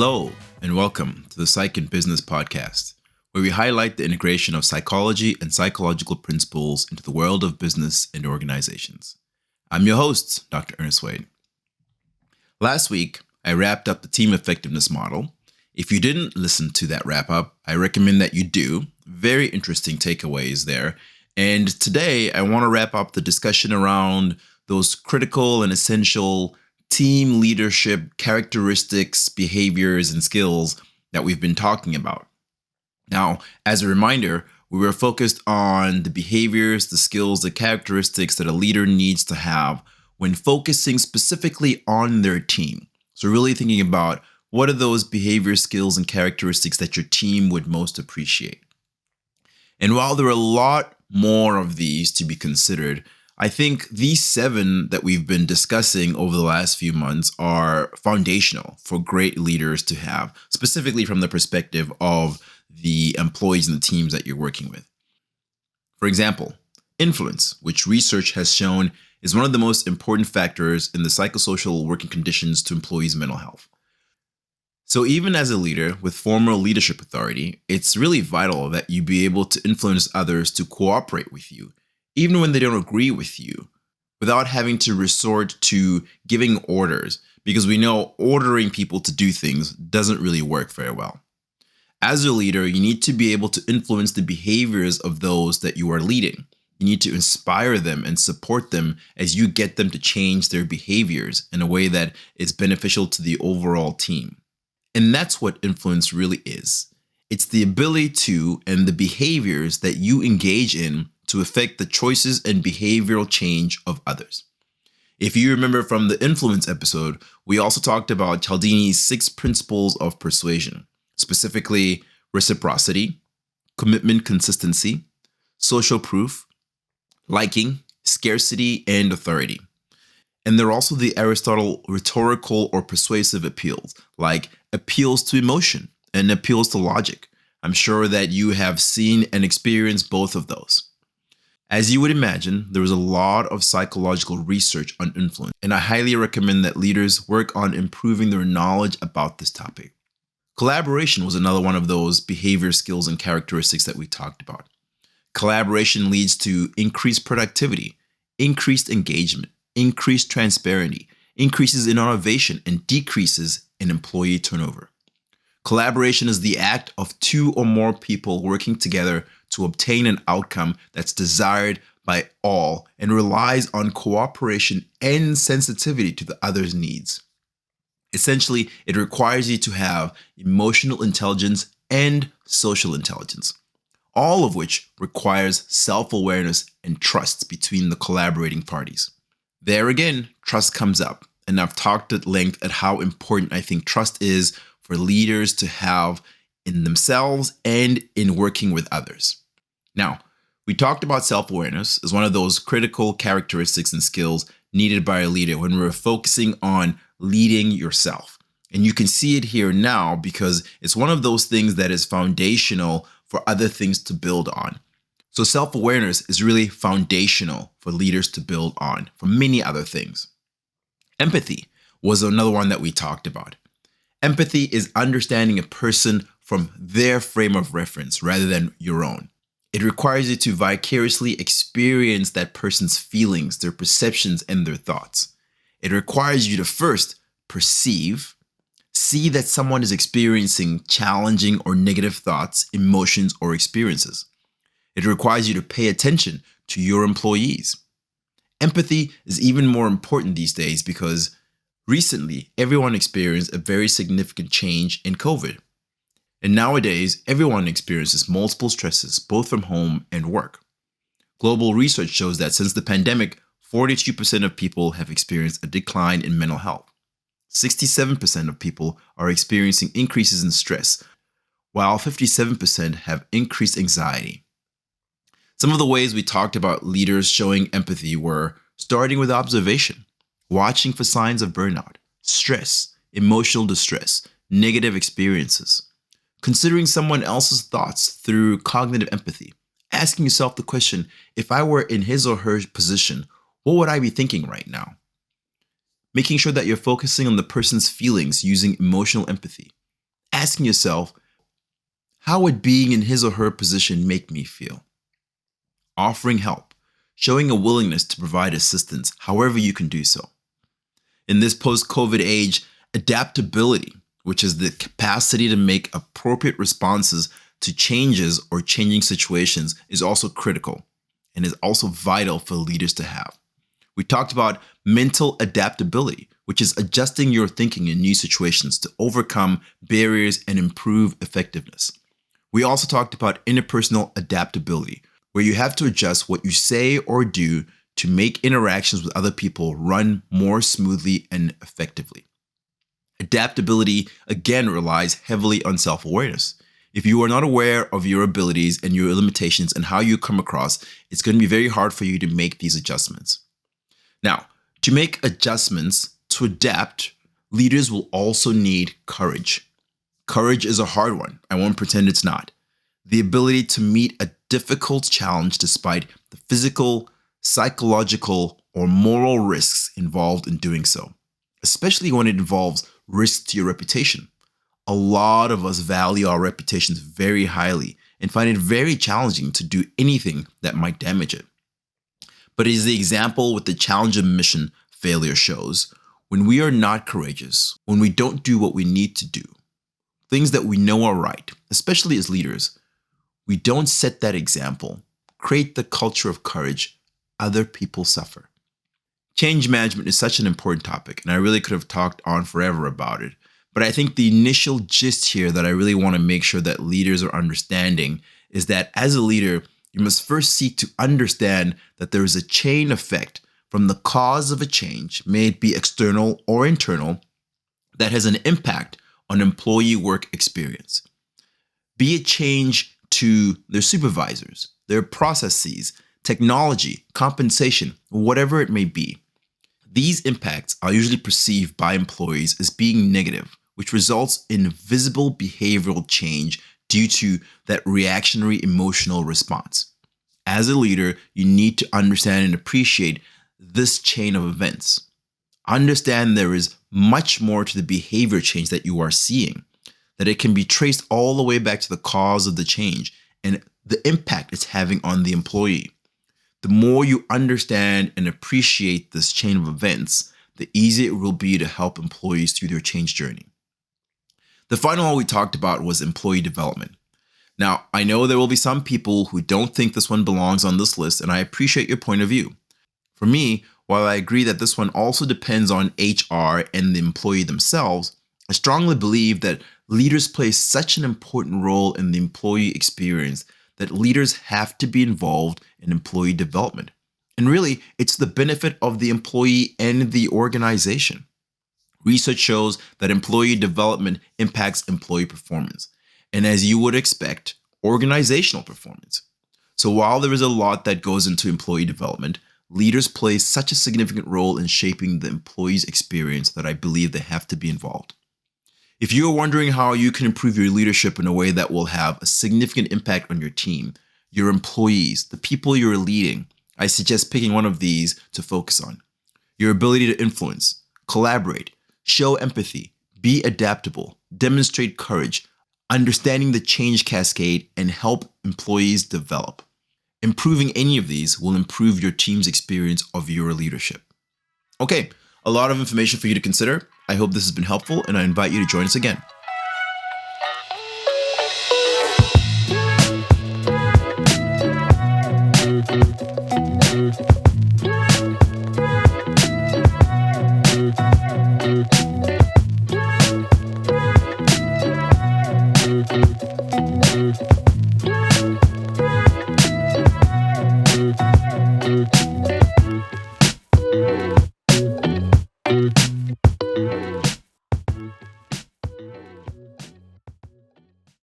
Hello, and welcome to the Psych and Business podcast, where we highlight the integration of psychology and psychological principles into the world of business and organizations. I'm your host, Dr. Ernest Wayde. Last week, I wrapped up the team effectiveness model. If you didn't listen to that wrap up, I recommend that you do. Very interesting takeaways there. And today, I want to wrap up the discussion around those critical and essential team leadership characteristics, behaviors, and skills that we've been talking about. Now, as a reminder, we were focused on the behaviors, the skills, the characteristics that a leader needs to have when focusing specifically on their team. So really thinking about what are those behavior, skills, and characteristics that your team would most appreciate. And while there are a lot more of these to be considered, I think these 7 that we've been discussing over the last few months are foundational for great leaders to have, specifically from the perspective of the employees and the teams that you're working with. For example, influence, which research has shown is one of the most important factors in the psychosocial working conditions to employees' mental health. So even as a leader with formal leadership authority, it's really vital that you be able to influence others to cooperate with you, even when they don't agree with you, without having to resort to giving orders, because we know ordering people to do things doesn't really work very well. As a leader, you need to be able to influence the behaviors of those that you are leading. You need to inspire them and support them as you get them to change their behaviors in a way that is beneficial to the overall team. And that's what influence really is. It's the ability to and the behaviors that you engage in to affect the choices and behavioral change of others. If you remember from the influence episode, we also talked about Cialdini's 6 principles of persuasion, specifically reciprocity, commitment consistency, social proof, liking, scarcity, and authority. And there are also the Aristotle rhetorical or persuasive appeals, like appeals to emotion and appeals to logic. I'm sure that you have seen and experienced both of those. As you would imagine, there is a lot of psychological research on influence, and I highly recommend that leaders work on improving their knowledge about this topic. Collaboration was another one of those behavior skills and characteristics that we talked about. Collaboration leads to increased productivity, increased engagement, increased transparency, increases in innovation, and decreases in employee turnover. Collaboration is the act of 2 or more people working together to obtain an outcome that's desired by all and relies on cooperation and sensitivity to the other's needs. Essentially, it requires you to have emotional intelligence and social intelligence, all of which requires self-awareness and trust between the collaborating parties. There again, trust comes up, and I've talked at length at how important I think trust is for leaders to have in themselves and in working with others. Now, we talked about self-awareness as one of those critical characteristics and skills needed by a leader when we're focusing on leading yourself. And you can see it here now because it's one of those things that is foundational for other things to build on. So self-awareness is really foundational for leaders to build on for many other things. Empathy was another one that we talked about. Empathy is understanding a person from their frame of reference rather than your own. It requires you to vicariously experience that person's feelings, their perceptions, and their thoughts. It requires you to first perceive, see that someone is experiencing challenging or negative thoughts, emotions, or experiences. It requires you to pay attention to your employees. Empathy is even more important these days because recently, everyone experienced a very significant change in COVID. And nowadays, everyone experiences multiple stresses, both from home and work. Global research shows that since the pandemic, 42% of people have experienced a decline in mental health. 67% of people are experiencing increases in stress, while 57% have increased anxiety. Some of the ways we talked about leaders showing empathy were starting with observation, watching for signs of burnout, stress, emotional distress, negative experiences, considering someone else's thoughts through cognitive empathy, asking yourself the question, if I were in his or her position, what would I be thinking right now? Making sure that you're focusing on the person's feelings using emotional empathy, asking yourself, how would being in his or her position make me feel? Offering help, showing a willingness to provide assistance however you can do so. In this post-COVID age, adaptability, which is the capacity to make appropriate responses to changes or changing situations, is also critical and is also vital for leaders to have. We talked about mental adaptability, which is adjusting your thinking in new situations to overcome barriers and improve effectiveness. We also talked about interpersonal adaptability, where you have to adjust what you say or do to make interactions with other people run more smoothly and effectively. Adaptability, again, relies heavily on self-awareness. If you are not aware of your abilities and your limitations and how you come across, it's going to be very hard for you to make these adjustments. Now, to make adjustments, to adapt, leaders will also need courage. Courage is a hard one. I won't pretend it's not. The ability to meet a difficult challenge despite the physical, psychological, or moral risks involved in doing so, especially when it involves risks to your reputation. A lot of us value our reputations very highly and find it very challenging to do anything that might damage it. But as the example with the Challenger mission failure shows, when we are not courageous, when we don't do what we need to do, things that we know are right, especially as leaders, we don't set that example, create the culture of courage, other people suffer. Change management is such an important topic, and I really could have talked on forever about it. But I think the initial gist here that I really want to make sure that leaders are understanding is that as a leader, you must first seek to understand that there is a chain effect from the cause of a change, may it be external or internal, that has an impact on employee work experience. Be it change to their supervisors, their processes, technology, compensation, whatever it may be. These impacts are usually perceived by employees as being negative, which results in visible behavioral change due to that reactionary emotional response. As a leader, you need to understand and appreciate this chain of events. Understand there is much more to the behavior change that you are seeing, that it can be traced all the way back to the cause of the change and the impact it's having on the employee. The more you understand and appreciate this chain of events, the easier it will be to help employees through their change journey. The final one we talked about was employee development. Now, I know there will be some people who don't think this one belongs on this list, and I appreciate your point of view. For me, while I agree that this one also depends on HR and the employee themselves, I strongly believe that leaders play such an important role in the employee experience that leaders have to be involved in employee development. And really, it's the benefit of the employee and the organization. Research shows that employee development impacts employee performance, and as you would expect, organizational performance. So while there is a lot that goes into employee development, leaders play such a significant role in shaping the employee's experience that I believe they have to be involved. If you are wondering how you can improve your leadership in a way that will have a significant impact on your team, your employees, the people you're leading, I suggest picking one of these to focus on. Your ability to influence, collaborate, show empathy, be adaptable, demonstrate courage, understanding the change cascade, and help employees develop. Improving any of these will improve your team's experience of your leadership. Okay, a lot of information for you to consider. I hope this has been helpful, and I invite you to join us again.